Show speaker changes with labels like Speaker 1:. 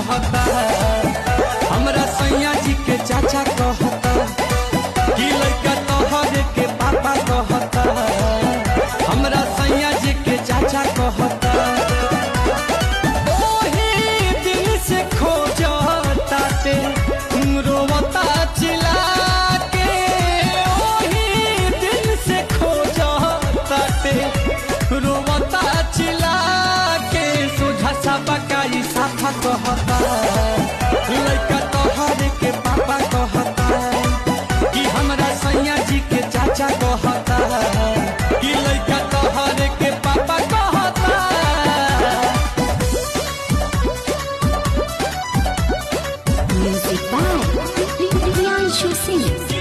Speaker 1: कहता, हमरा सैया जी के चाचा कहता, कि लड़का तोहरे के पापा कहता, हमरा सैया जी के चाचा कहता। ओही दिन से खोजता पे रोवता चिल्ला के, ओही दिन से खोजता पे रोवता चिल्ला के, सोझा सा बकाई साफा कहता, लड़का तोहरे के पापा कहता, कि हमरा सैया जी के चाचा कहता, कि लड़का तोहरे के पापा कहता।
Speaker 2: Music by Priyanshu Singh.